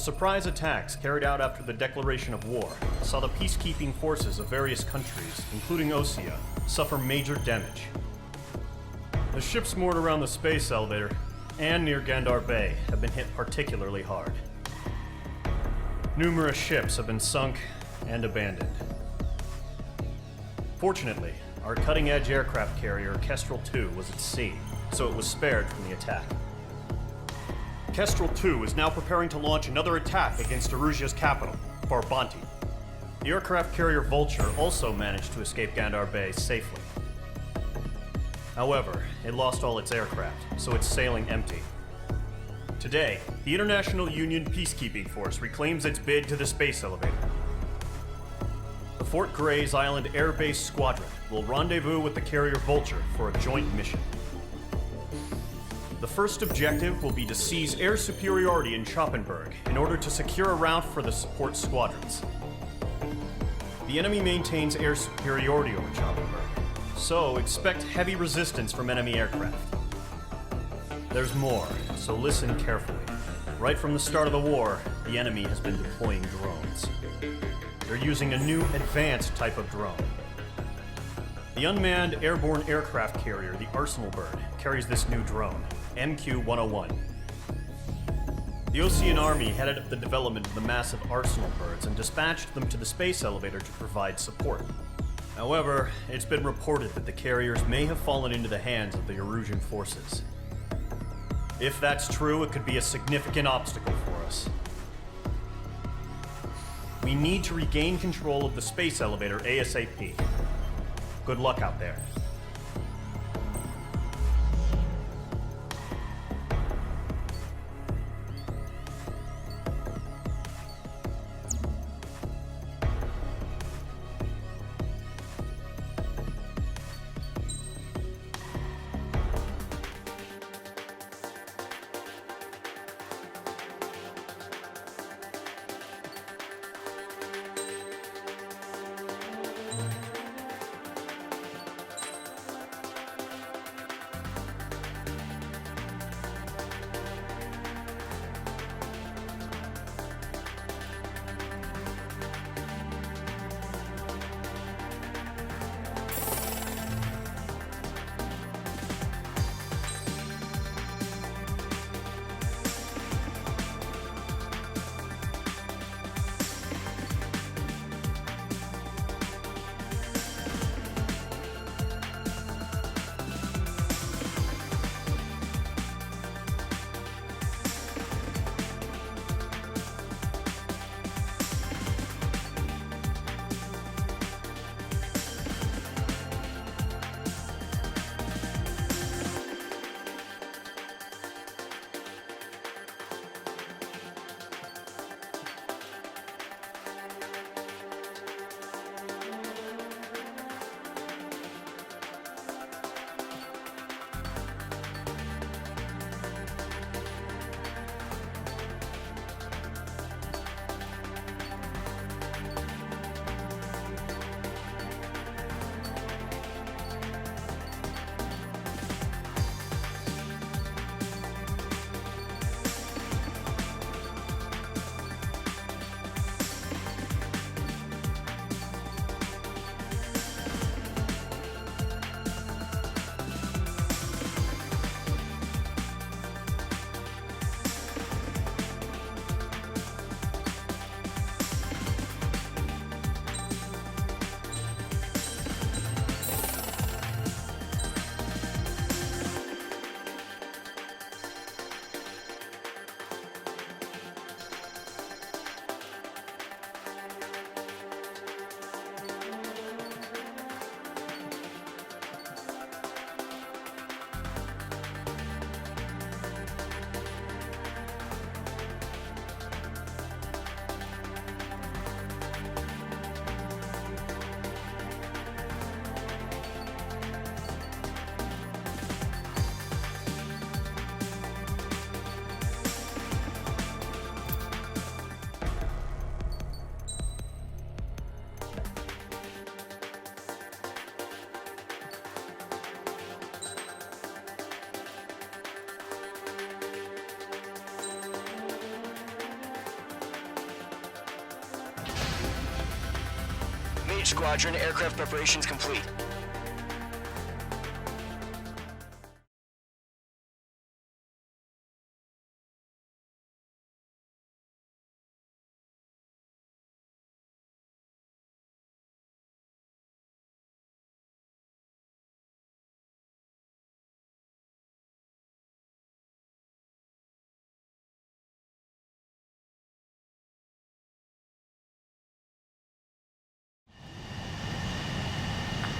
The surprise attacks carried out after the declaration of war saw the peacekeeping forces of various countries, including Osea, suffer major damage. The ships moored around the space elevator and near Gandar Bay have been hit particularly hard. Numerous ships have been sunk and abandoned. Fortunately, our cutting-edge aircraft carrier Kestrel II was at sea, so it was spared from the attack. Kestrel II is now preparing to launch another attack against Erusia's capital, Farbanti. The aircraft carrier Vulture also managed to escape Gandar Bay safely. However, it lost all its aircraft, so it's sailing empty. Today, the International Union Peacekeeping Force reclaims its bid to the space elevator. The Fort Gray's Island Air Base Squadron will rendezvous with the carrier Vulture for a joint mission. The first objective will be to seize air superiority in Schoppenberg in order to secure a route for the support squadrons. The enemy maintains air superiority over Schoppenberg, so expect heavy resistance from enemy aircraft. There's more, so listen carefully. Right from the start of the war, the enemy has been deploying drones. They're using a new advanced type of drone. The unmanned airborne aircraft carrier, the Arsenal Bird, carries this new drone, MQ-101. The Ocean Army headed up the development of the massive Arsenal Birds and dispatched them to the space elevator to provide support. However, it's been reported that the carriers may have fallen into the hands of the Erusian forces. If that's true, it could be a significant obstacle for us. We need to regain control of the space elevator ASAP. Good luck out there. Mage Squadron, aircraft preparations complete.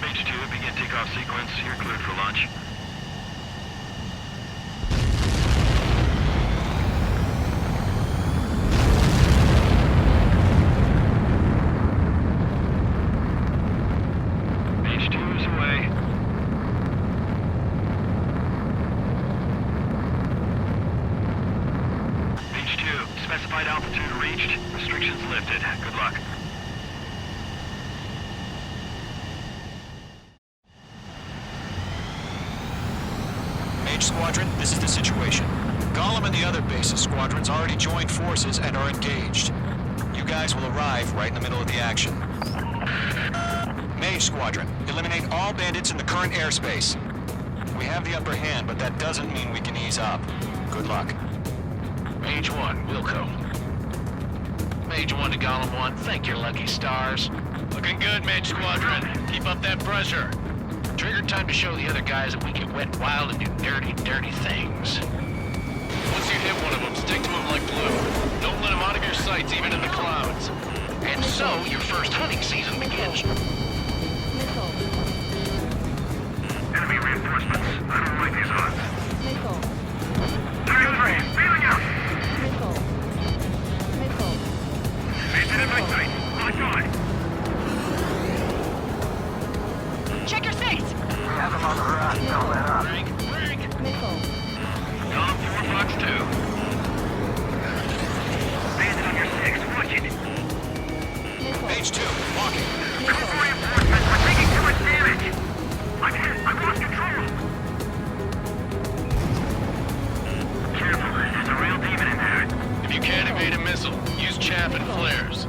Mage 2, begin takeoff sequence. You're cleared for launch. Mage 2 is away. Mage 2, specified altitude reached. Restrictions lifted. Good luck. Mage Squadron, this is the situation. Gollum and the other bases squadrons already joined forces and are engaged. You guys will arrive right in the middle of the action. Mage Squadron, eliminate all bandits in the current airspace. We have the upper hand, but that doesn't mean we can ease up. Good luck. Mage 1, Wilco. Mage 1 to Gollum 1, thank your lucky stars. Looking good, Mage Squadron. Keep up that pressure. Trigger time to show the other guys that we get wet wild and do dirty, dirty things. Once you hit one of them, stick to them like glue. Don't let them out of your sights, even in the clouds. And so, your first hunting season begins. Enemy reinforcements. I don't like these odds. Failing out! Maintain in my sight. Lock on. Check your space! We have them on the run. Don't let up. Rank. Column 4, Fox 2. Bandit on your 6. Watch it. Mage 2, walking. Call for reinforcements. We're taking too much damage. I'm hit. I've lost control. Careful. There's a real demon in there. If you can't evade a missile, use chaff and flares.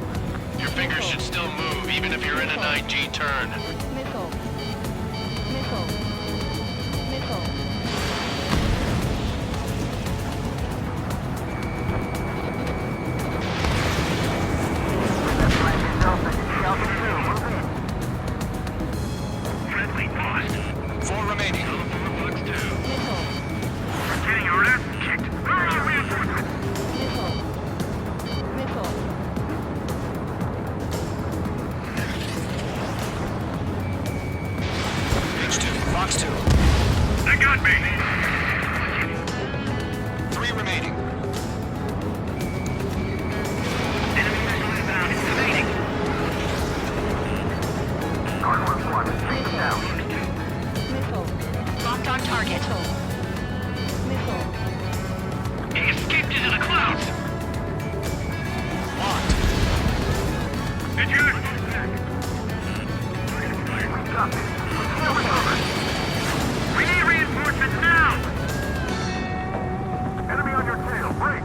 Your fingers should still move, even if you're in an IG turn. Friendly lost. 4 remaining. Column 4, Fox 2. We're getting our ass kicked. Where are your reinforcements? Mage 2, Fox 2. They got me. 3 remaining. Enemy missile inbound. It's evading. Guard 1, take them down. Locked on target. He escaped into the clouds. Locked. It's yours. We need reinforcements now. Enemy on your tail. Break.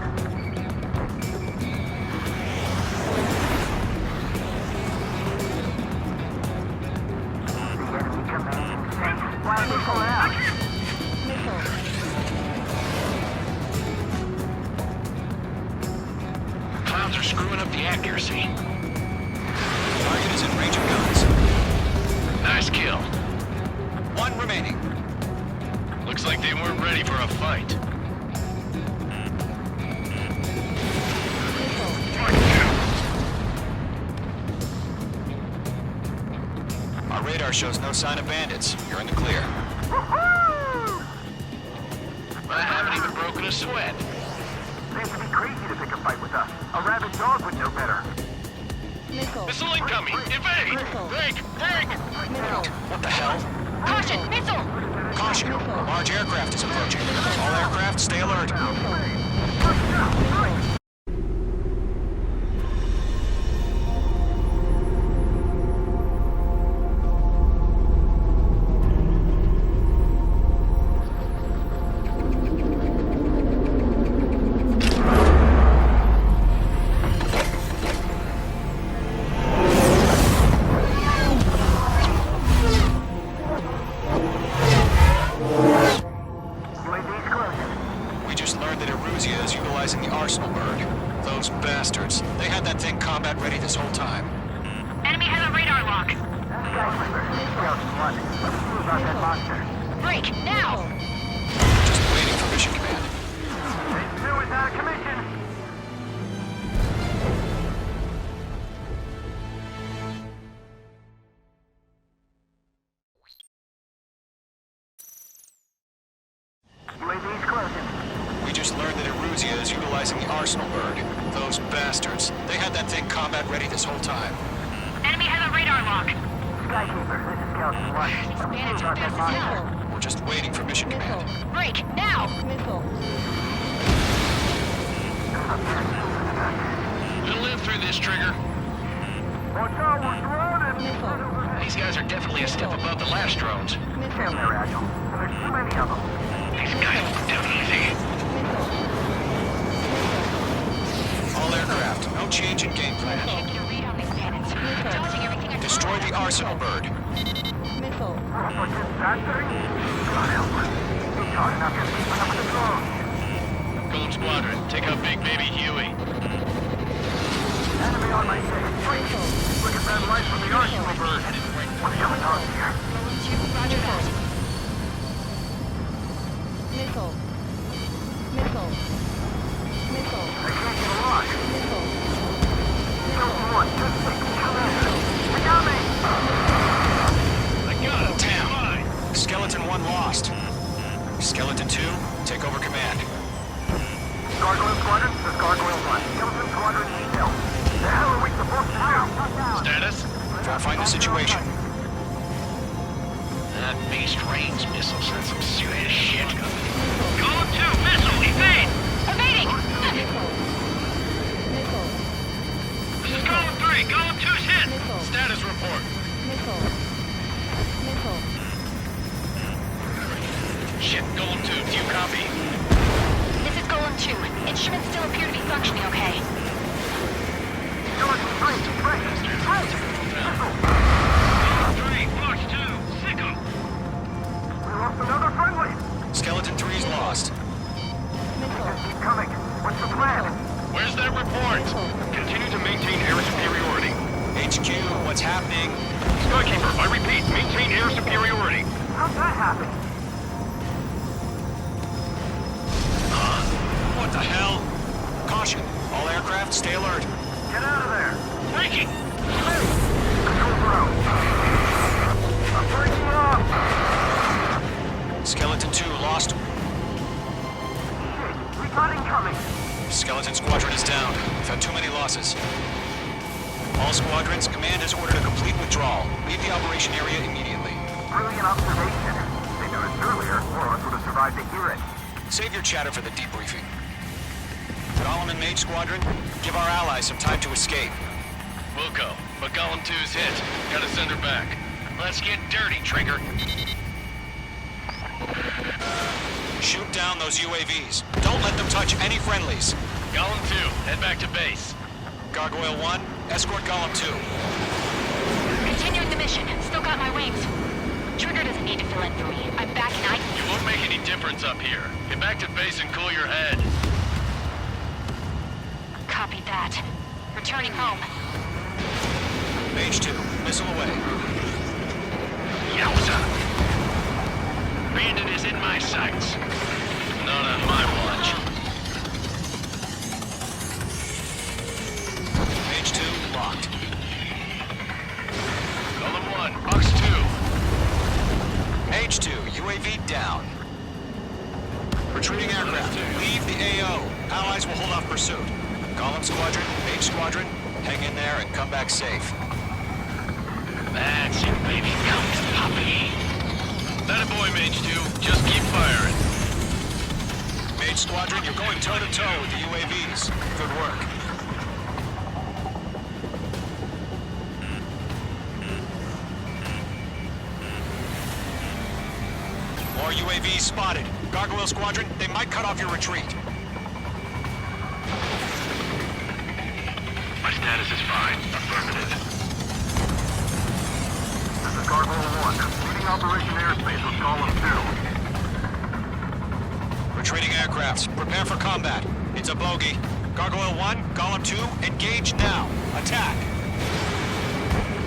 Why are they pulling out? Clouds are screwing up the accuracy. Target is in range of guns. Nice kill. 1 remaining. Looks like they weren't ready for a fight. Our radar shows no sign of bandits. You're in the clear. I haven't even broken a sweat. Seems to be crazy to pick a fight with us. A rabid dog would know better. Missile incoming! Evade! Break! What the hell? Caution! Missile! Caution! A large aircraft is approaching. All aircraft, stay alert. Eruzia is utilizing the Arsenal bird. Those bastards. They had that thing combat ready this whole time. Enemy has a radar lock. Break, now! Just waiting for mission command. H2 is out of commission. UAV's closing. We just learned that Eruzia is utilizing the Arsenal bird. Those bastards. They had that thing combat ready this whole time. Enemy has a radar lock. Skykeeper, this is Scout 1. These bandits are fast as hell. We're just waiting for mission command. Break, now! We'll live through this, Trigger. Watch out, we're surrounded. These guys are definitely a step above the last drones. Damn, they're agile. And there's too many of them. These guys will do easy. All aircraft, no change in game plan. Can't get a read on these bandits. Dodging everything I Destroy the Arsenal bird. What's this, that thing? God help us. It's hard enough just keeping up with the drones. Gold Squadron, take out Big Baby Huey. Enemy on my second street. Look at that light from the Arsenal bird. What's going on here? Roger that. I can't get a lock. Scout 1, just take commander. They got me! I got him. Damn. Skeleton 1 lost. Skeleton 2, take over command. Gargoyle Squadron, this is Gargoyle 1. Skeleton Squadron needs help. The hell are we supposed to do? Status? Verifying the situation. That beast range missile sent some serious shit. Column 2, missile, evade! Evading! This is Column 3, Column 2's hit! Status report. Shit, Column 2, do you copy? This is Golem 2. Instruments still appear to be functioning okay. Skeleton 3, right. Right. Missile. 3, Fox 2, Sicko! We lost another friendly. Skeleton 3's lost. Keep coming. What's the plan? Where's that report? Continue to maintain air superiority. HQ, what's happening? Skykeeper, I repeat, maintain air superiority. How'd that happen? What the hell? Caution, all aircraft stay alert. Get out of there. Breaking! Control ground. I'm breaking off. Skeleton 2 lost. Shit, we got incoming. Skeleton Squadron is down. We've had too many losses. All squadrons, command has ordered a complete withdrawal. Leave the operation area immediately. Brilliant observation. They knew this earlier, or else would have survived to hear it. Save your chatter for the debriefing. Golem and Mage Squadron, give our allies some time to escape. Wilco, but Column 2's hit. Gotta send her back. Let's get dirty, Trigger. Shoot down those UAVs. Don't let them touch any friendlies. Column 2, head back to base. Gargoyle 1, escort Golem 2. Continuing the mission. Still got my wings. Trigger doesn't need to fill in for me. I'm back and You won't make any difference up here. Get back to base and cool your head. Copy that. Returning home. Mage 2, missile away. Yowza! Bandit is in my sights. Not on my watch. Mage 2, locked. Column 1, Box 2. Mage 2, UAV down. Retreating aircraft, leave the AO. Allies will hold off pursuit. Golem Squadron, Mage Squadron, hang in there and come back safe. That's it, baby. Come to Poppy. That a boy, Mage 2. Just keep firing. Mage Squadron, you're going toe-to-toe with the UAVs. Good work. More UAVs spotted. Gargoyle Squadron, they might cut off your retreat. My status is fine. Affirmative. This is Gargoyle 1. Leading Operation Airspace with Column 2. trading aircrafts. Prepare for combat. It's a bogey. Gargoyle 1, Column 2, engage now. Attack.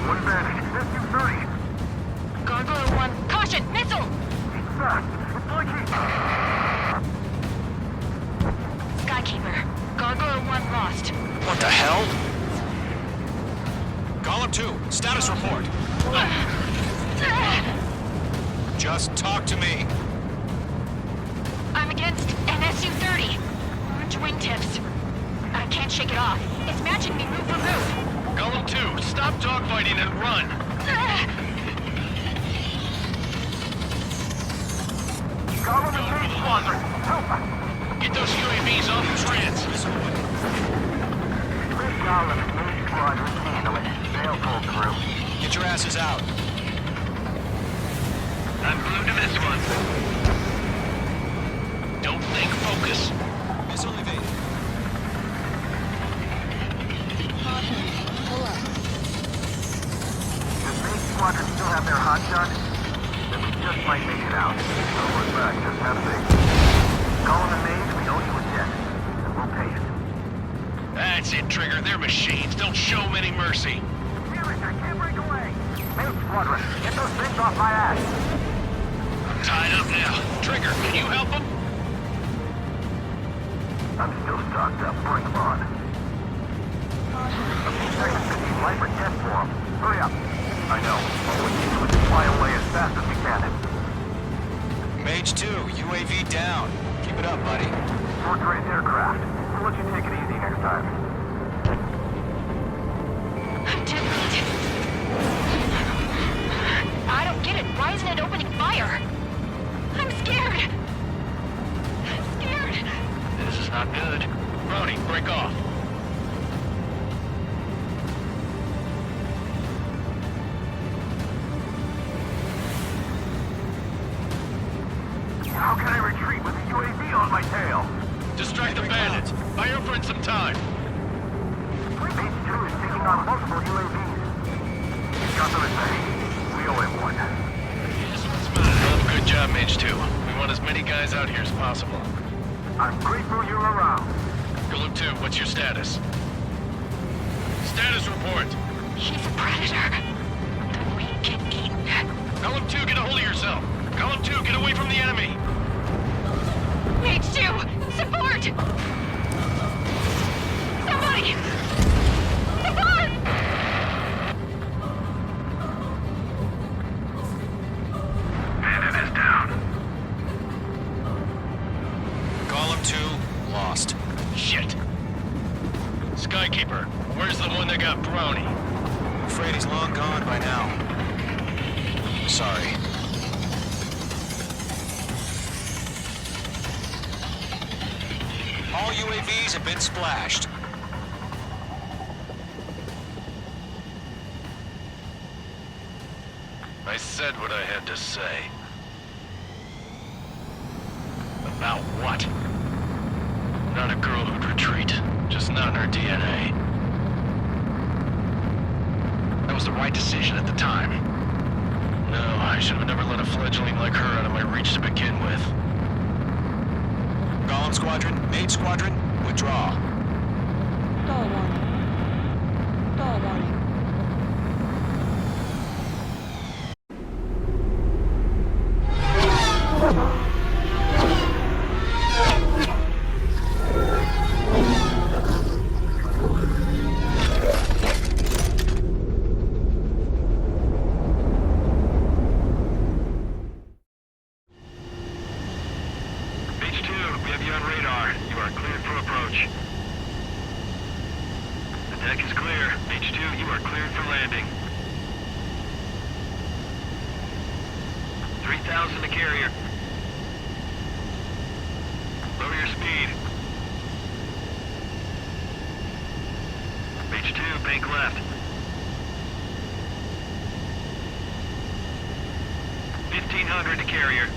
One advantage. SU-30. Gargoyle 1, caution! Missile! It's fast. It's like Skykeeper, Gargoyle 1 lost. What the hell? Column 2, status report. Just talk to me. I'm against an SU-30. Orange wingtips. I can't shake it off. It's matching me move for move. Golem 2, stop dogfighting and run. Column and main squadron. Help us. Get those UAVs off the trans. Let Column and main squadron handle it. They'll pull through. Get your asses out. I'm glued to this one. Don't think, focus. Missile evaded. Does main squadron still have their hot shot? Then we just might make it out. So we're back. Just have faith. Column and main, we owe you a jet. And we'll pay it. That's it, Trigger. They're machines. Don't show them any mercy. Damn it, I can't break away. Main squadron, get those things off my ass. I'm tied up now. Trigger, can you help them? I'm still stocked up. Bring them on. A few seconds to need life or death for them. Hurry up. I know. All we need to do is fly away as fast as we can. Mage 2, UAV down. Keep it up, buddy. Fourth-grade aircraft. We'll let you take it easy next time. I'm tempted. I don't get it. Why isn't it opening fire? I'm scared. I'm scared. This is not good. Brody, break off. How can I retreat with a UAV on my tail? Distract the bandits. Buy your friend some time. Mage 2 is taking on multiple UAVs. Got the mistake. We owe him one. This one's mine. Well, good job, Mage 2. We want as many guys out here as possible. I'm grateful you're around. Golem 2, what's your status? Status report. He's a predator. The weak get eaten. Golem 2, get a hold of yourself. Golem 2, get away from the enemy. Mage 2, support! Somebody! Support! Bandit is down. Column 2, lost. Shit. Skykeeper, where's the one that got Brownie? I'm afraid he's long gone by now. Sorry. All UAVs have been splashed. I said what I had to say. About what? Not a girl who'd retreat. Just not in her DNA. That was the right decision at the time. No, I should have never let a fledgling like her out of my reach to begin with. Golem Squadron, Mage Squadron, withdraw. Door warning. Door warning. Mage 2, we have you on radar. You are cleared for approach. The deck is clear. Mage 2, you are cleared for landing. 3,000 to carrier. Lower your speed. Mage 2, bank left. 1,500 to carrier.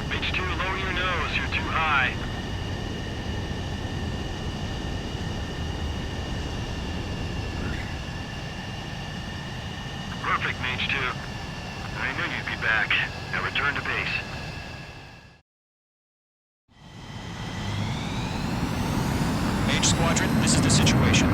Mage 2, lower your nose. You're too high. Perfect, Mage 2. I knew you'd be back. Now return to base. Mage Squadron, this is the situation.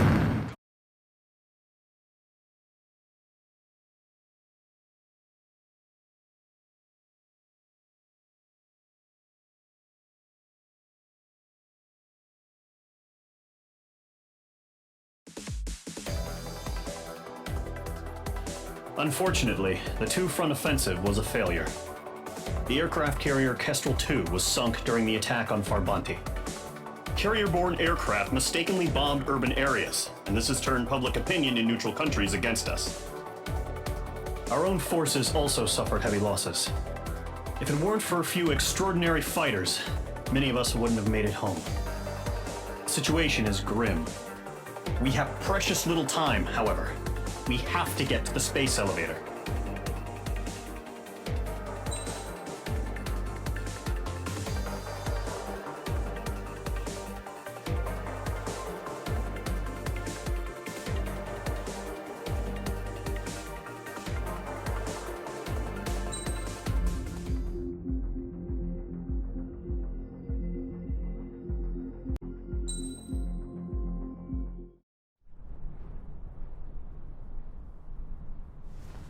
Unfortunately, the two-front offensive was a failure. The aircraft carrier Kestrel II was sunk during the attack on Farbanti. Carrier-borne aircraft mistakenly bombed urban areas, and this has turned public opinion in neutral countries against us. Our own forces also suffered heavy losses. If it weren't for a few extraordinary fighters, many of us wouldn't have made it home. The situation is grim. We have precious little time, however. We have to get to the space elevator.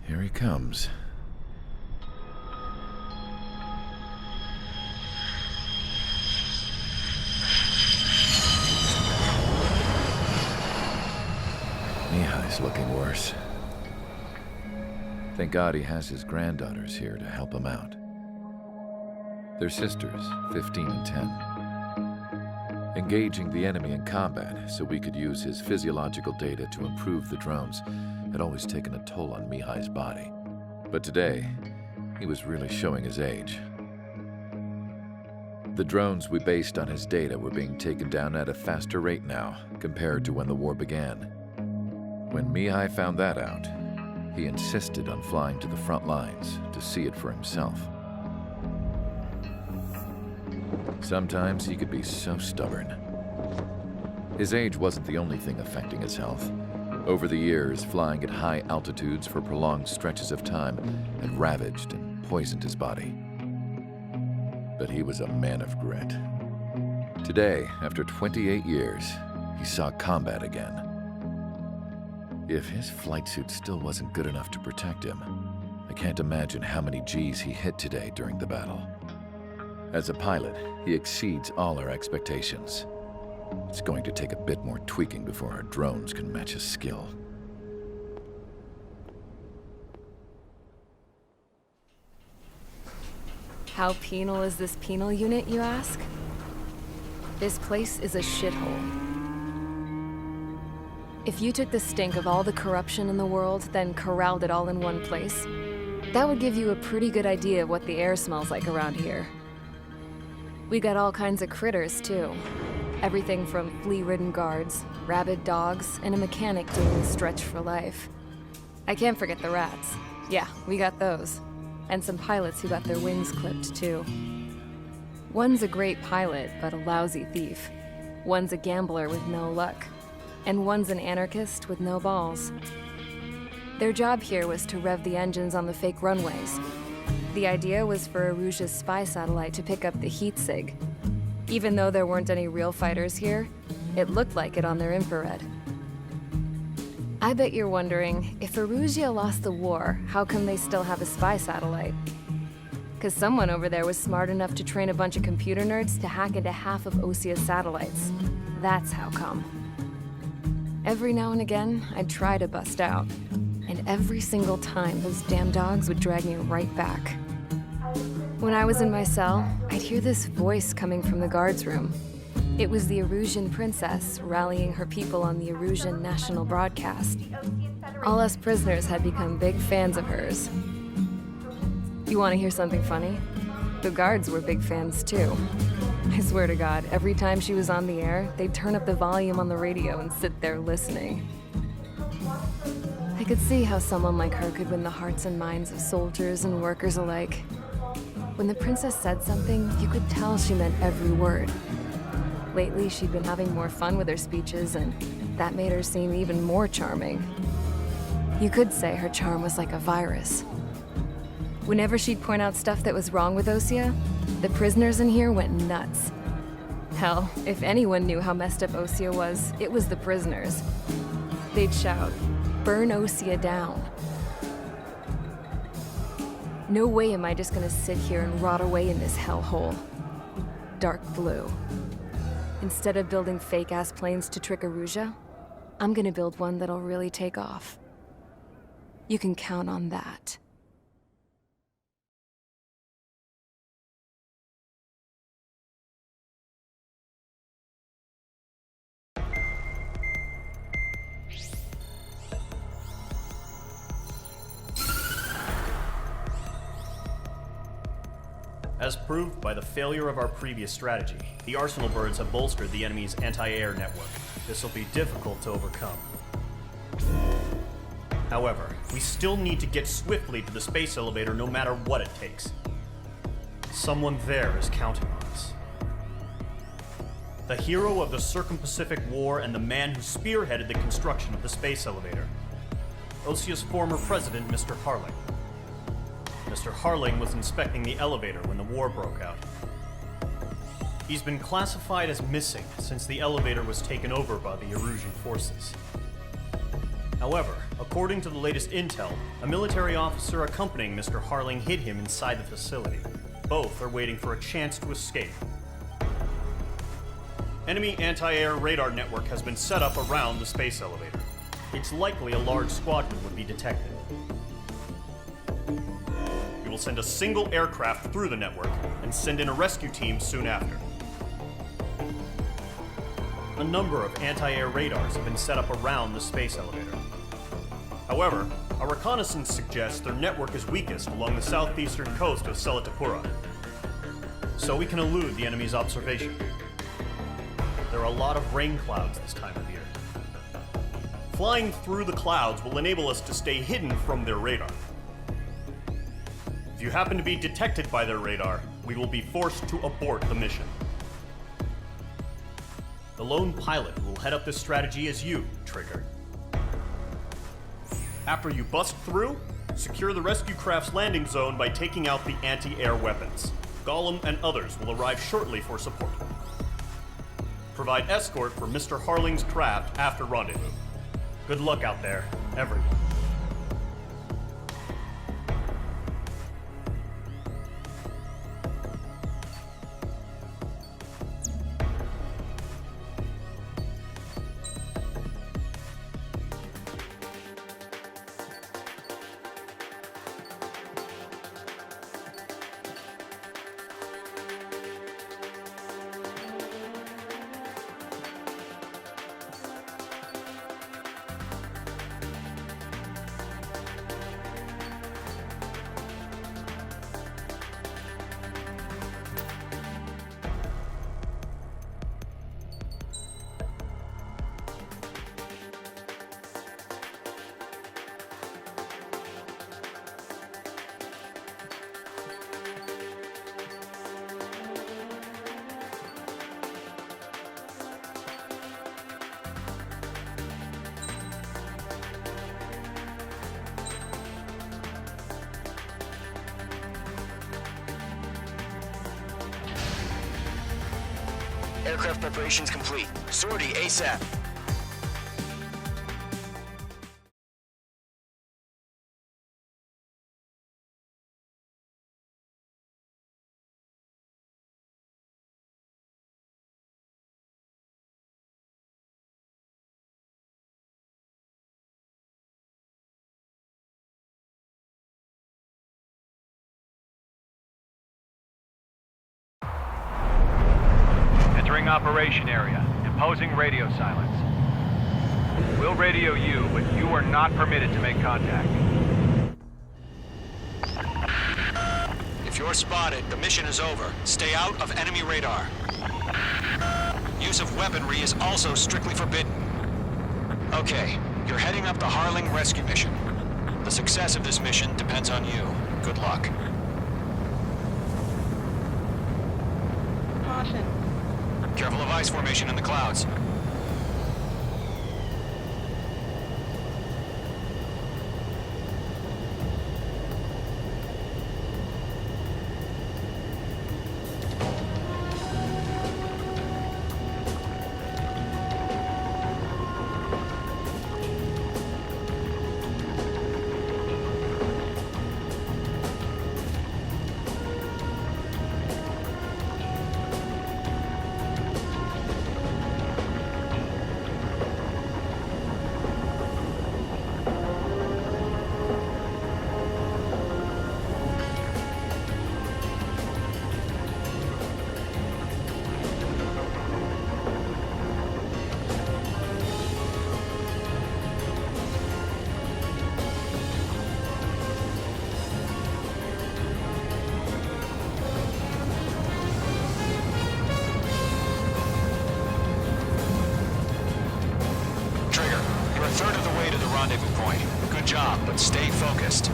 Here he comes. Mihai's looking worse. Thank God he has his granddaughters here to help him out. They're sisters, 15 and 10. Engaging the enemy in combat so we could use his physiological data to improve the drones had always taken a toll on Mihai's body. But today, he was really showing his age. The drones we based on his data were being taken down at a faster rate now compared to when the war began. When Mihai found that out, he insisted on flying to the front lines to see it for himself. Sometimes he could be so stubborn. His age wasn't the only thing affecting his health. Over the years, flying at high altitudes for prolonged stretches of time had ravaged and poisoned his body. But he was a man of grit. Today, after 28 years, he saw combat again. If his flight suit still wasn't good enough to protect him, I can't imagine how many Gs he hit today during the battle. As a pilot, he exceeds all our expectations. It's going to take a bit more tweaking before our drones can match his skill. How penal is this penal unit, you ask? This place is a shithole. If you took the stink of all the corruption in the world, then corralled it all in one place, that would give you a pretty good idea of what the air smells like around here. We got all kinds of critters, too. Everything from flea-ridden guards, rabid dogs, and a mechanic doing the stretch for life. I can't forget the rats. Yeah, we got those. And some pilots who got their wings clipped, too. One's a great pilot, but a lousy thief. One's a gambler with no luck. And one's an anarchist with no balls. Their job here was to rev the engines on the fake runways. The idea was for Aruja's spy satellite to pick up the heat sig. Even though there weren't any real fighters here, it looked like it on their infrared. I bet you're wondering, if Aruja lost the war, how come they still have a spy satellite? 'Cause someone over there was smart enough to train a bunch of computer nerds to hack into half of Osia's satellites. That's how come. Every now and again, I'd try to bust out. And every single time, those damn dogs would drag me right back. When I was in my cell, I'd hear this voice coming from the guards room. It was the Arusian princess rallying her people on the Arusian national broadcast. All us prisoners had become big fans of hers. You want to hear something funny? The guards were big fans too. I swear to God, every time she was on the air, they'd turn up the volume on the radio and sit there listening. I could see how someone like her could win the hearts and minds of soldiers and workers alike. When the princess said something, you could tell she meant every word. Lately, she'd been having more fun with her speeches, and that made her seem even more charming. You could say her charm was like a virus. Whenever she'd point out stuff that was wrong with Osea, the prisoners in here went nuts. Hell, if anyone knew how messed up Osea was, it was the prisoners. They'd shout, "Burn Osea down." No way am I just gonna sit here and rot away in this hellhole. Dark blue. Instead of building fake-ass planes to trick Aruja, I'm gonna build one that'll really take off. You can count on that. As proved by the failure of our previous strategy, the Arsenal birds have bolstered the enemy's anti-air network. This will be difficult to overcome. However, we still need to get swiftly to the space elevator no matter what it takes. Someone there is counting on us. The hero of the Circum-Pacific War and the man who spearheaded the construction of the space elevator. Osea's former president, Mr. Harling. Mr. Harling was inspecting the elevator when the war broke out. He's been classified as missing since the elevator was taken over by the Erusian forces. However, according to the latest intel, a military officer accompanying Mr. Harling hid him inside the facility. Both are waiting for a chance to escape. Enemy anti-air radar network has been set up around the space elevator. It's likely a large squadron would be detected. We will send a single aircraft through the network and send in a rescue team soon after. A number of anti-air radars have been set up around the space elevator. However, our reconnaissance suggests their network is weakest along the southeastern coast of Selatapura, so we can elude the enemy's observation. There are a lot of rain clouds this time of year. Flying through the clouds will enable us to stay hidden from their radar. If you happen to be detected by their radar, we will be forced to abort the mission. The lone pilot who will head up this strategy is you, Trigger. After you bust through, secure the rescue craft's landing zone by taking out the anti-air weapons. Gollum and others will arrive shortly for support. Provide escort for Mr. Harling's craft after rendezvous. Good luck out there, everyone. Aircraft preparations complete. Sortie ASAP. Entering operation area. Imposing radio silence. We'll radio you, but you are not permitted to make contact. If you're spotted, the mission is over. Stay out of enemy radar. Use of weaponry is also strictly forbidden. Okay, you're heading up the Harling rescue mission. The success of this mission depends on you. Good luck. Caution. Careful of ice formation in the clouds. strong, but stay focused.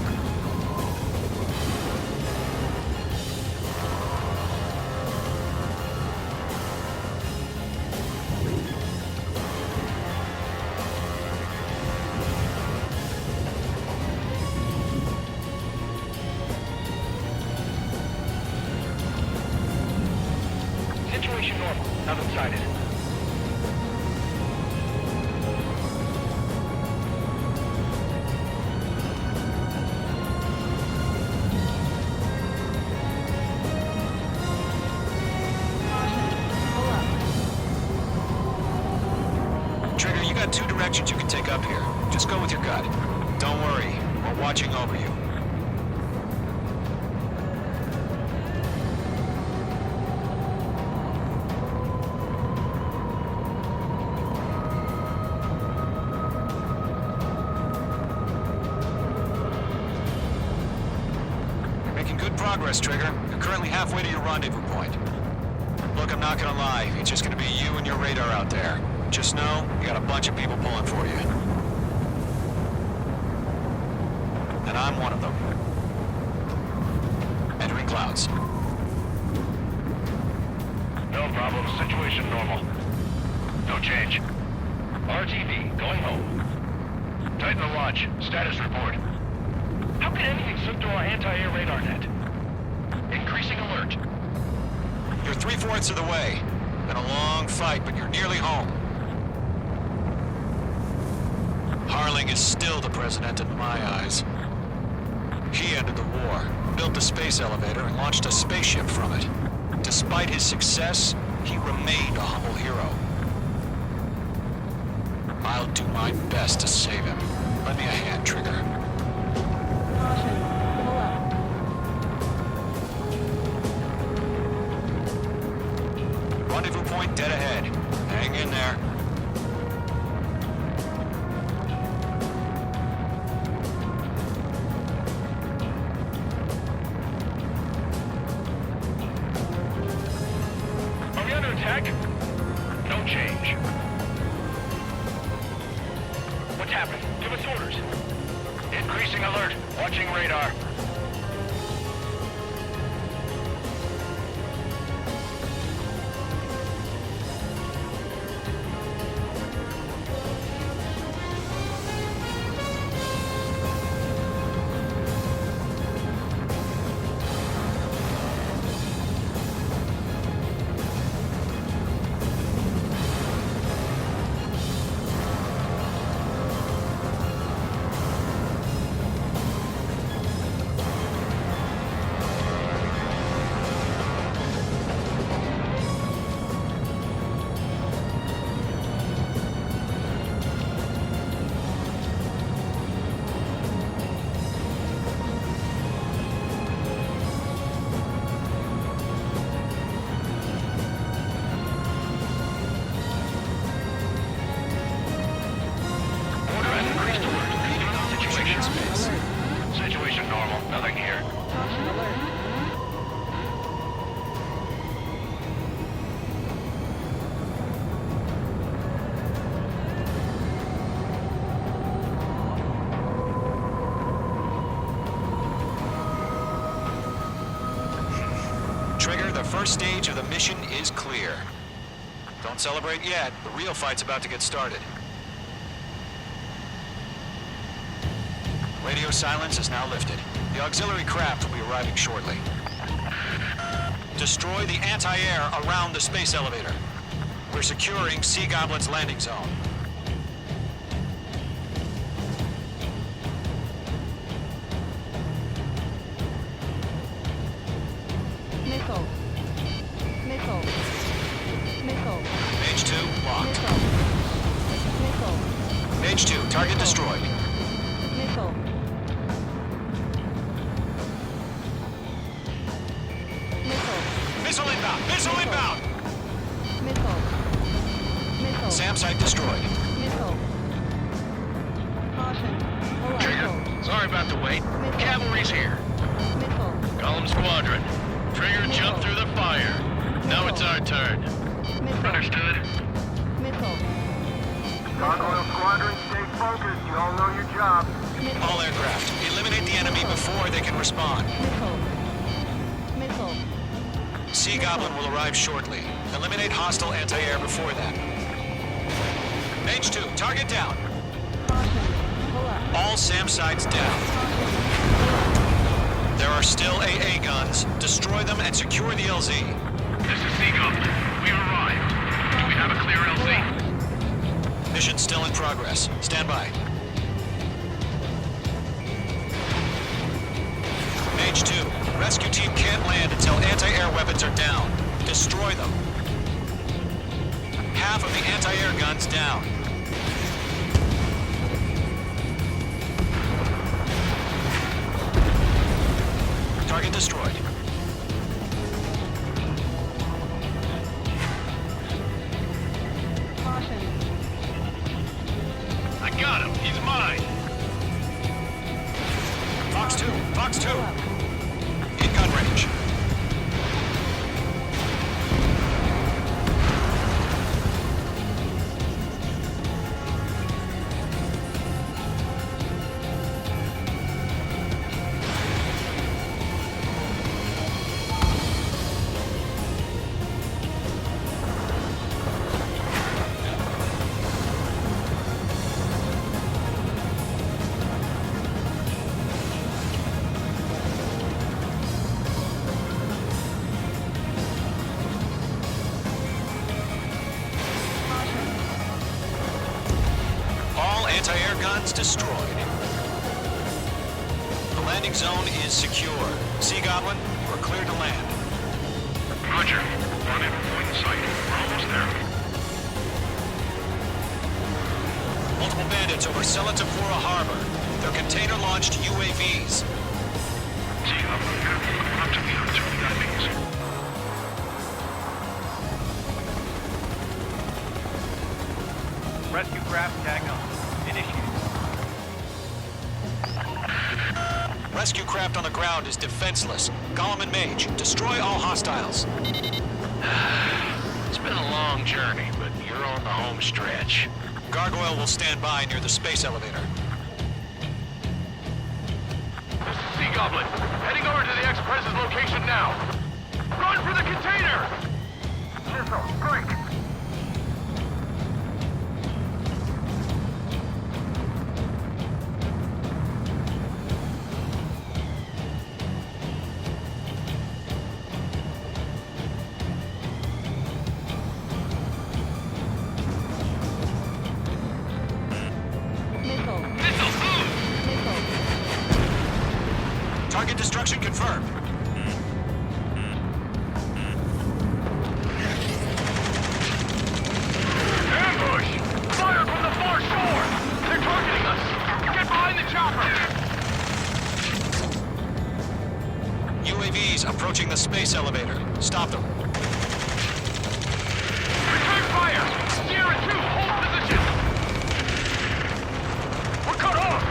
Situation normal. Nothing sighted. Trigger, you got two directions you can take up here. Just go with your gut. Don't worry, we're watching over you. You're making good progress, Trigger. You're currently halfway to your rendezvous point. Look, I'm not gonna lie. It's just gonna be you and your radar out there. Just know, you got a bunch of people pulling for you. And I'm one of them. Entering clouds. No problem. Situation normal. No change. RTV, going home. Tighten the watch. Status report. How can anything slip through our anti-air radar net? Increasing alert. You're 3/4 of the way. Been a long fight, but you're nearly home. Harling is still the president in my eyes. He ended the war, built the space elevator, and launched a spaceship from it. Despite his success, he remained a humble hero. I'll do my best to save him. Lend me a hand, Trigger. Caution. Pull up. Rendezvous point dead ahead. Hang in there. Are we under attack? No change. What's happening? Give us orders. Increasing alert. Watching radar. Situation normal. Nothing here. Caution alert. Trigger, the first stage of the mission is clear. Don't celebrate yet. The real fight's about to get started. Radio silence is now lifted. The auxiliary craft will be arriving shortly. Destroy the anti-air around the space elevator. We're securing Sea Goblin's landing zone. Missile. Missile. Missile. Mage 2, locked. Missile. Mage 2, target destroyed. Missile. Missile. Missile inbound! Missile inbound! Missile. Missile. SAM site destroyed. Missile. Caution. Pull up. Trigger, sorry about the wait. Cavalry's here. Missile. Column Squadron. Trigger jumped through the fire. Now it's our turn. Missile. Understood. Missile. Gargoyle Squadron, stay focused. You all know your job. All aircraft, eliminate the enemy before they can respond. Missile. Sea Goblin will arrive shortly. Eliminate hostile anti-air before that. Mage 2, target down. Caution. Pull up. All SAM sites down. There are still AA guns. Destroy them and secure the LZ. This is Sea Goblin. We've arrived. Do we have a clear LZ? Mission still in progress. Stand by. Mage 2, rescue team can't land until anti-air weapons are down. Destroy them. Half of the anti-air guns down. Target destroyed. Caution. I got him. He's mine. Fox 2, Fox 2. In gun range. Anti-air guns destroyed. The landing zone is secure. Sea Goblin, you are cleared to land. Roger. Run in point in sight. We're almost there. Multiple bandits over Selatapura Harbor. They're container-launched UAVs. Sea Goblin, going up to the other two landings. Rescue craft tagged on. Initiated. Rescue craft on the ground is defenseless. Gollum and Mage, destroy all hostiles. It's been a long journey, but you're on the home stretch. Gargoyle will stand by near the space elevator. This is Sea Goblin. Heading over to the Express's location now. Run for the container! Missile, break! Target destruction confirmed. Ambush! Fire from the far shore! They're targeting us! Get behind the chopper! UAVs approaching the space elevator. Stop them. Return fire! Sierra 2, hold position! We're cut off!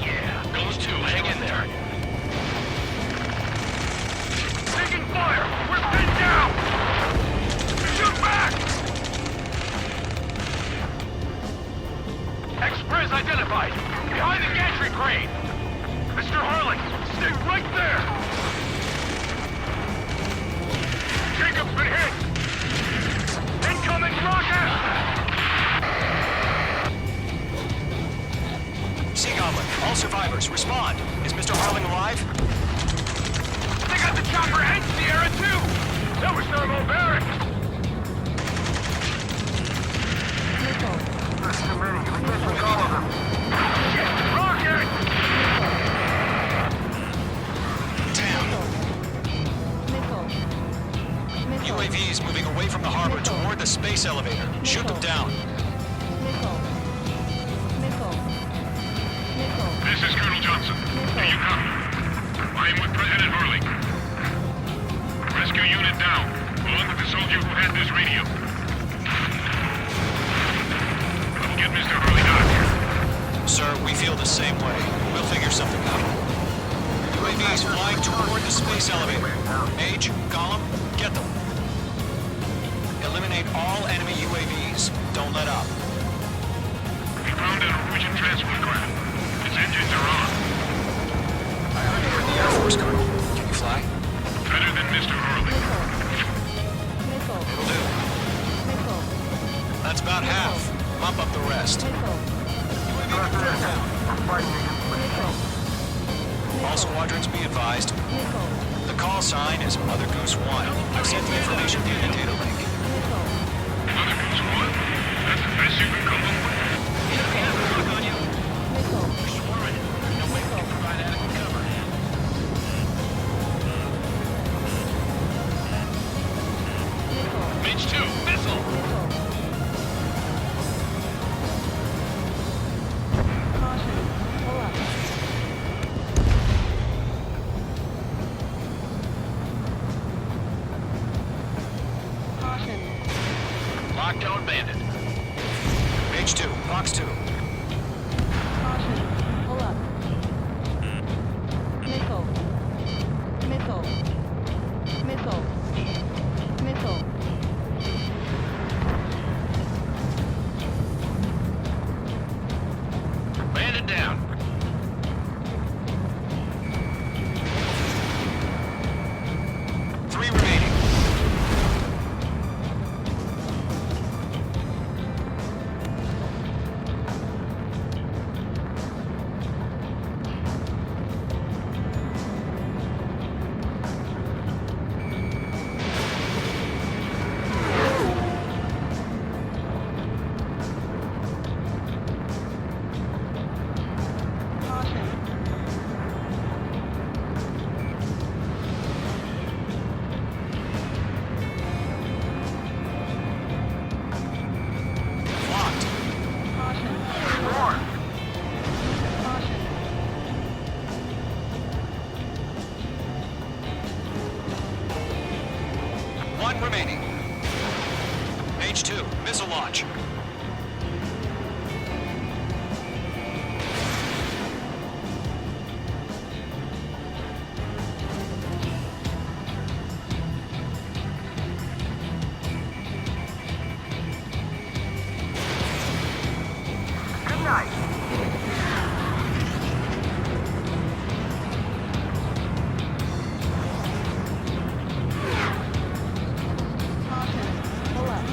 Yeah, those two, hang in there. Taking fire! We're pinned down! Shoot back! Express identified! Behind the gantry crane! Mr. Harlan, stay right there! Jacob's been hit! Incoming rocket! Sea Goblin, all survivors, respond. Is Mr. Harling alive? They got the chopper and Sierra too! That was thermobaric! Missile. There's too many. We can't take all of them. Rocket! Damn. Missile. UAVs moving away from the harbor toward the space elevator. Shoot them down. Missile. This is Colonel Johnson. Do you copy? I am with President Hurley. Rescue unit down, along with the soldier who had this radio. We'll get Mr. Hurley out of here. Sir, we feel the same way. We'll figure something out. UAVs flying toward the space elevator. Mage, Gollum, get them. Eliminate all enemy UAVs. Don't let up. found a Norwegian transport craft. Its engines are on. I heard you were in the Air Force, Colonel. Can you fly? Better than Mr. Hurley. Missile. It'll do. Missile. That's about half. Bump up the rest. Missile. We're fighting against Missile. All squadrons be advised. Missile. The call sign is Mother Goose 1. I've sent the information via the data link. Missile. Mother Goose 1? That's the best you can come up with? Missile. Provide adequate cover. Mage 2, missile! Caution. Pull up. Caution. Lockdown bandit. Mage 2, Box 2. Caution. Pull up. Missile. Missile. Missile. Missile. Bandit down. Three remaining. Caution. Locked. Caution. Caution. One remaining. Mage 2, missile launch. Good night. Caution. Pull up.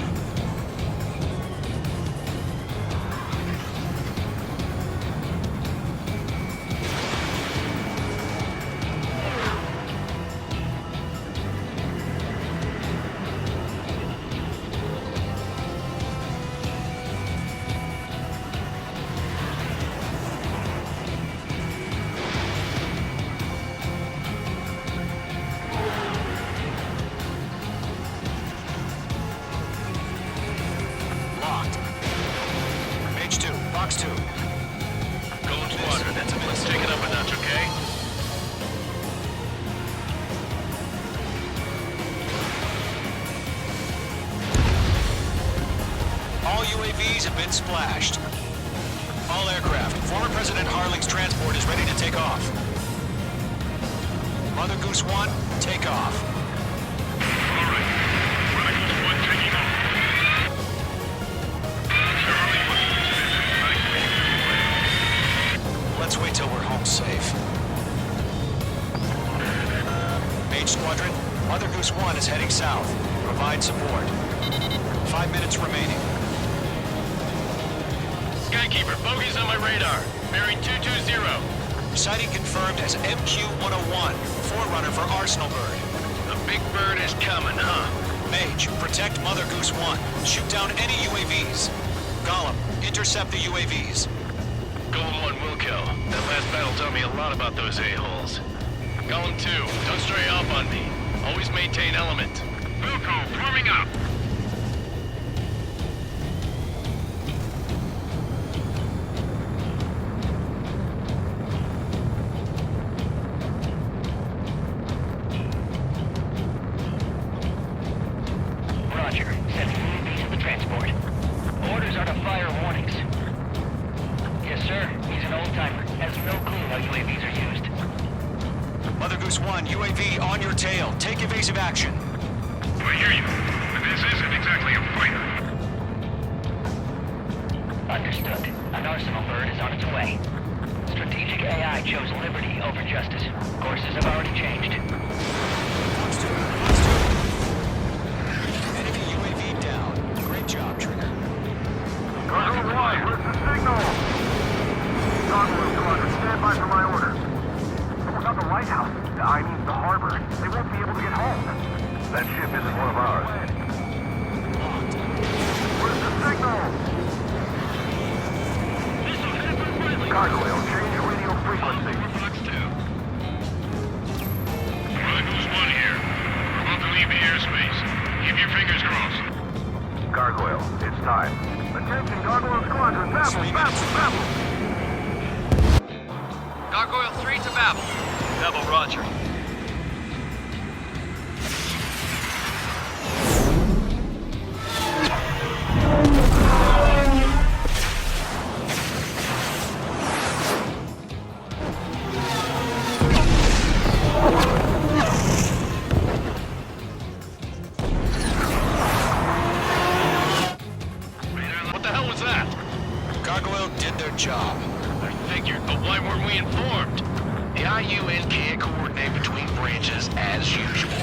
Locked. Mage 2, Box 2. Golden Squadron, let's take it up a notch, okay? All UAVs have been splashed. All aircraft, former President Harling's transport is ready to take off. Mother Goose 1, take off. All right. Mother Goose 1 taking off. Mr. Hurley, what's the decision? Let's wait till we're home safe. Mage Squadron, Mother Goose 1 is heading south. Provide support. 5 minutes remaining. Skykeeper, bogeys on my radar. Bearing 220. Sighting confirmed as MQ-101, forerunner for Arsenal Bird. The big bird is coming, huh? Mage, protect Mother Goose 1. Shoot down any UAVs. Gollum, intercept the UAVs. Golem 1 will kill. That last battle taught me a lot about those a-holes. Golem 2, don't stray off on me. Always maintain element. Wilco, forming up. Roger. Sending UAVs to the transport. Orders are to fire warnings. Yes, sir. He's an old-timer. Has no clue how UAVs are used. Mother Goose 1, UAV on your tail. Take evasive action. I hear you. But this isn't exactly a fighter. Understood. An arsenal bird is on its way. Strategic AI chose liberty over justice. Courses have already changed. Enemy UAV down. Great job, Trigger. Cargo 1, where's the signal? Gargoyle Squadron, stand by for my orders. Someone's on the lighthouse. I mean the harbor. They won't be able to get home. That ship isn't one of ours. Where's the signal? Gargoyle, change radio frequency. Who's one here? We're about to leave the airspace. Keep your fingers crossed. Gargoyle, it's time. Attention, Gargoyle Squadron, Babel, Babel, Babel! Gargoyle 3 to Babel. Devil, roger. What the hell was that? Gargoyle did their job. I figured, but why weren't we informed? The IUN can't coordinate between branches as usual.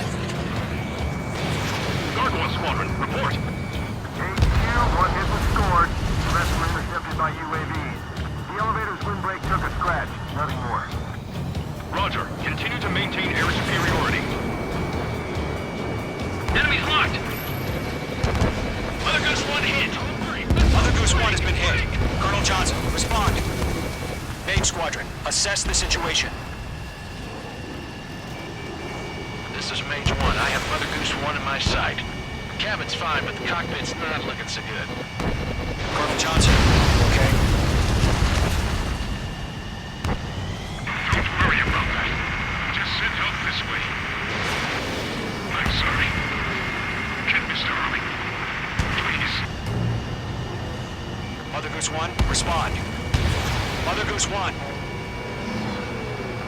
Gargoyle Squadron, report. HQ, one hit was scored. The rest were intercepted by UAVs. The elevator's windbreak took a scratch. Nothing more. Roger. Continue to maintain air superiority. Enemy's locked. Mother Goose 1 hit. Mother Goose 1 has been hit. Colonel Johnson, respond. Mage Squadron, assess the situation. This is Mage 1. I have Mother Goose 1 in my sight. Cabin's fine, but the cockpit's not looking so good. Colonel Johnson, okay? Don't worry about that. Just send help this way. I'm sorry. Get Mr. Harley. Please. Mother Goose 1, respond. Mother Goose 1.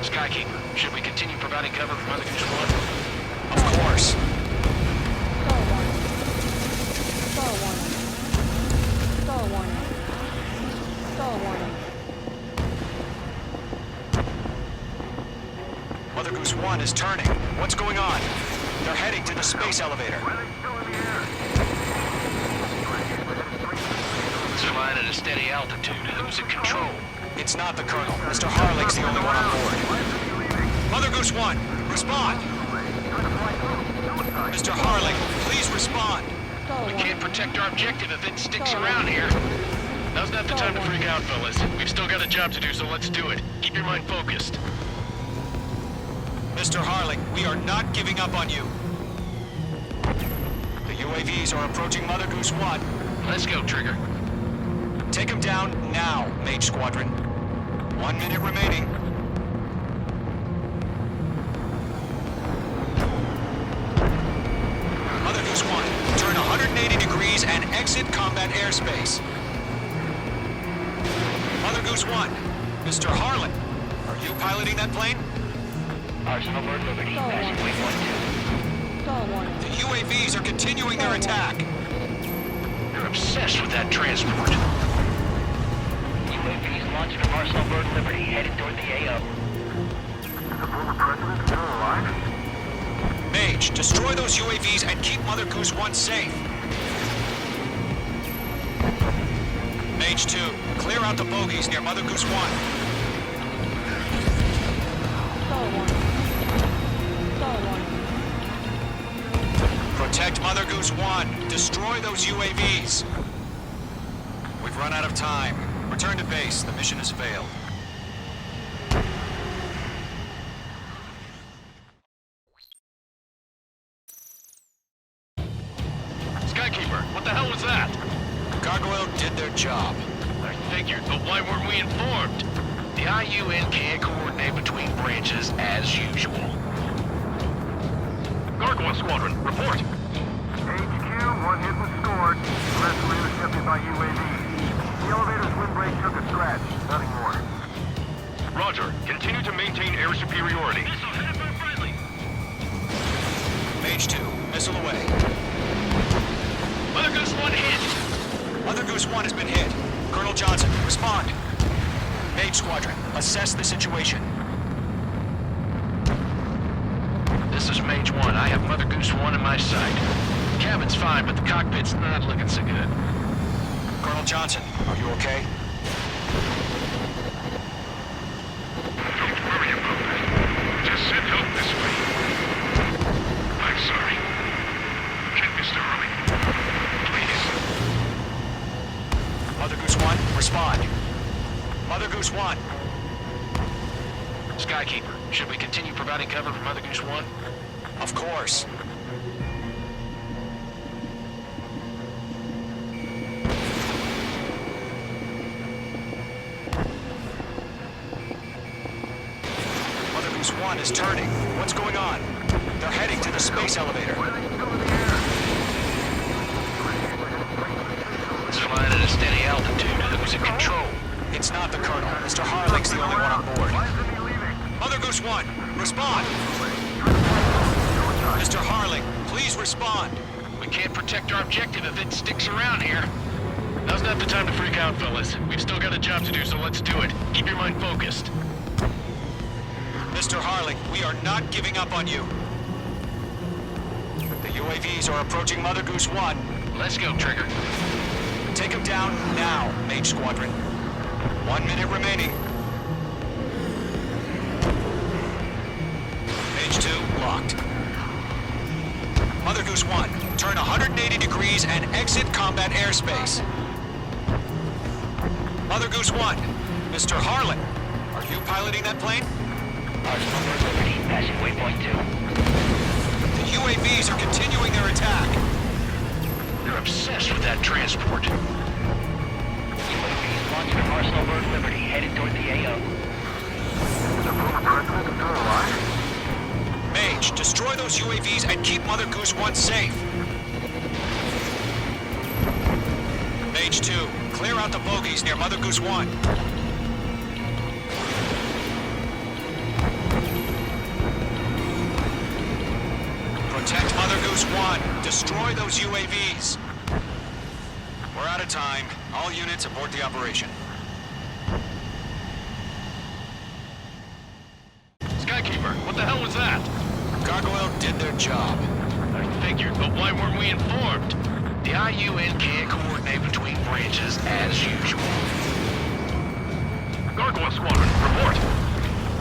Skykeeper, should we continue providing cover for Mother Goose 1? Of course. Star warning. Star warning. Star warning. Star warning. Mother Goose 1 is turning. What's going on? They're heading to the space elevator. Why are they still in the air? They're flying at a steady altitude. Who's in control? It's not the Colonel. Mr. Harlick's the only one on board. Mother Goose 1, respond. Mr. Harlick, please respond. Star We warning. can't protect our objective if it sticks around here. Now's not the time to freak out, fellas. We've still got a job to do, so let's do it. Keep your mind focused. Mr. Harlick, we are not giving up on you. The UAVs are approaching Mother Goose 1. Let's go, Trigger. Take them down now, Mage Squadron. 1 minute remaining. Mother Goose 1, turn 180 degrees and exit combat airspace. Mother Goose 1, Mr. Harlan, are you piloting that plane? Arsenal bird Liberty, Star passing warning. waypoint 2. Star warning. The UAVs are continuing their attack. You're obsessed with that transport. UAVs launched from Arsenal bird Liberty, headed toward the AO. Is the former president still alive? Mage, destroy those UAVs and keep Mother Goose 1 safe. Mage 2, clear out the bogies near Mother Goose 1. Star warning. Star warning. Protect Mother Goose 1. Destroy those UAVs. We've run out of time. Return to base. The mission has failed. Skykeeper, what the hell was that? Gargoyle did their job. I figured, but why weren't we informed? The IUN can't coordinate between branches as usual. Gargoyle Squadron, report. HQ, one hit was scored. The rest were intercepted by UAVs. The elevator's windbreak took a scratch. Nothing more. Roger. Continue to maintain air superiority. Mage 2, missile away. Mother Goose 1 hit. Mother Goose 1 has been hit. Colonel Johnson, respond. Mage Squadron, assess the situation. This is Mage 1. I have Mother Goose 1 in my sight. Cabin's fine, but the cockpit's not looking so good. Colonel Johnson, are you okay? Don't worry about that. Just send help this way. I'm sorry. Get Mr. Hurley. Please. Mother Goose 1, respond. Mother Goose 1. Skykeeper, should we continue providing cover for Mother Goose 1? Of course. Mother Goose 1 is turning. What's going on? They're heading to the space elevator. It's flying at a steady altitude. Who's in control? It's not the Colonel. Mr. Harling's the only one on board. Mother Goose 1, respond! Mr. Harling, please respond. We can't protect our objective if it sticks around here. Now's not the time to freak out, fellas. We've still got a job to do, so let's do it. Keep your mind focused. Mr. Harling, we are not giving up on you. The UAVs are approaching Mother Goose 1. Let's go, Trigger. Take them down now, Mage Squadron. 1 minute remaining. Mage 2, locked. Mother Goose 1, turn 180 degrees and exit combat airspace. Mother Goose 1, Mr. Harlan, are you piloting that plane? Arsenal Bird Liberty, passing waypoint 2. The UAVs are continuing their attack. They're obsessed with that transport. UAVs launched from Arsenal Bird Liberty, headed toward the AO. The former president still alive? Mage, destroy those UAVs and keep Mother Goose 1 safe. Mage 2, clear out the bogies near Mother Goose 1. Protect Mother Goose 1. Destroy those UAVs. We're out of time. All units abort the operation. Skykeeper, what the hell was that? Gargoyle did their job. I figured, but why weren't we informed? The IUN can't coordinate between branches as usual. Gargoyle Squadron, report.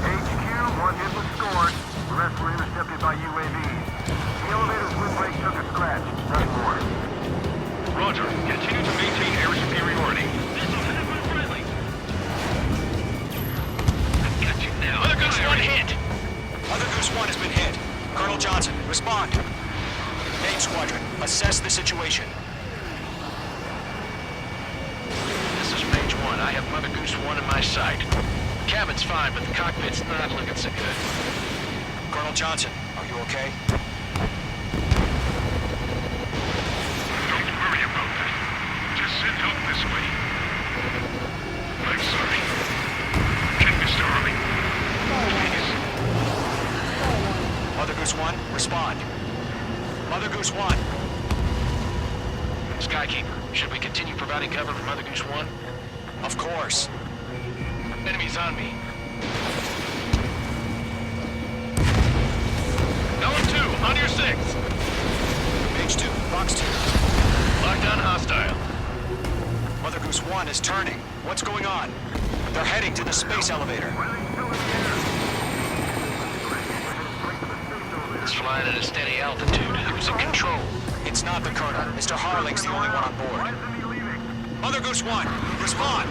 HQ, 1 hit was scored. The rest were intercepted by UAVs. The elevator's windbreak took a scratch. Nothing more. Roger. Continue to maintain air superiority. I've got you now. Mother Goose 1 hit! Mother Goose 1 has been hit. Colonel Johnson, respond. Mage Squadron, assess the situation. This is Mage 1. I have Mother Goose 1 in my sight. Cabin's fine, but the cockpit's not looking so good. Colonel Johnson, are you okay? Don't worry about that. Just send help this way. I'm sorry. Get Mr. Hurley. Please. Mother Goose 1, respond. Mother Goose 1. Skykeeper, should we continue providing cover for Mother Goose 1? Of course. Enemies on me. Golem 2, on your 6. Mage 2, Box 2. Locked on hostile. Mother Goose 1 is turning. What's going on? They're heading to the space elevator. It's flying at a steady altitude. Who's in control? It's not the Colonel. Mr. Harling's the only one on board. Mother Goose 1, respond!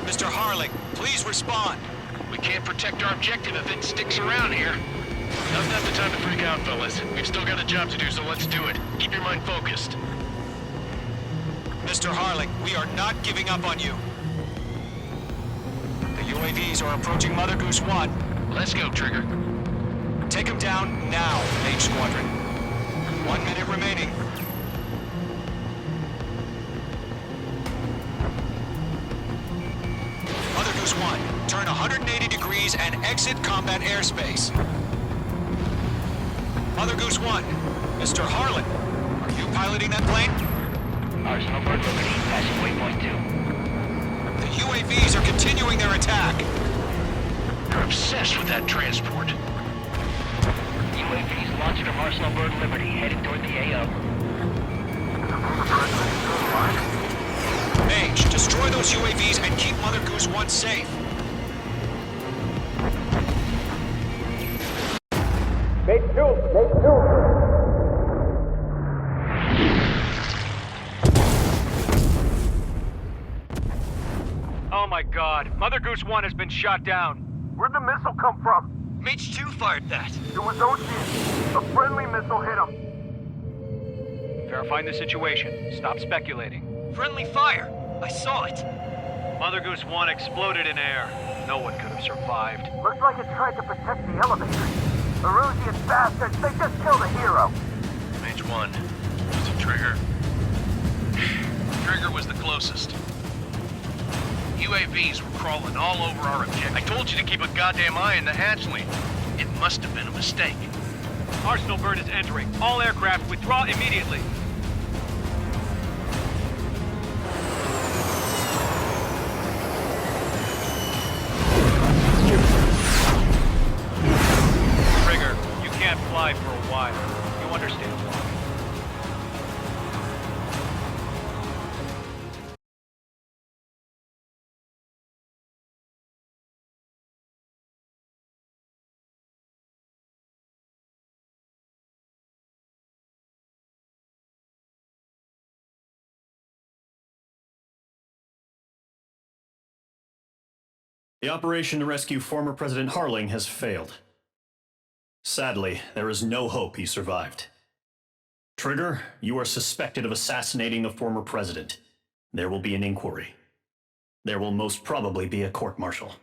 Mr. Harling, please respond. We can't protect our objective if it sticks around here. Now's not the time to freak out, fellas. We've still got a job to do, so let's do it. Keep your mind focused. Mr. Harling, we are not giving up on you. The UAVs are approaching Mother Goose 1. Let's go, Trigger. Take them down now, Mage Squadron. 1 minute remaining. Mother Goose 1, turn 180 degrees and exit combat airspace. Mother Goose 1, Mr. Harlan, are you piloting that plane? Arsenal Bird Liberty, passing waypoint 2. The UAVs are continuing their attack. They're obsessed with that transport. UAVs launched from Arsenal Bird Liberty, headed toward the AO. Mage, destroy those UAVs and keep Mother Goose 1 safe. Oh my god, Mother Goose 1 has been shot down. Where'd the missile come from? Mage 2 fired that. It was Ocean. A friendly missile hit him. Verifying the situation. Stop speculating. Friendly fire. I saw it. Mother Goose 1 exploded in air. No one could have survived. Looks like it tried to protect the elevator. Erusian bastards, they just killed a hero. Mage 1. Was it Trigger? Trigger was the closest. UAVs were crawling all over our objective. I told you to keep a goddamn eye on the hatchling. It must have been a mistake. Arsenal Bird is entering. All aircraft withdraw immediately. Trigger, you can't fly for a while. You understand why. The operation to rescue former President Harling has failed. Sadly, there is no hope he survived. Trigger, you are suspected of assassinating the former president. There will be an inquiry. There will most probably be a court-martial.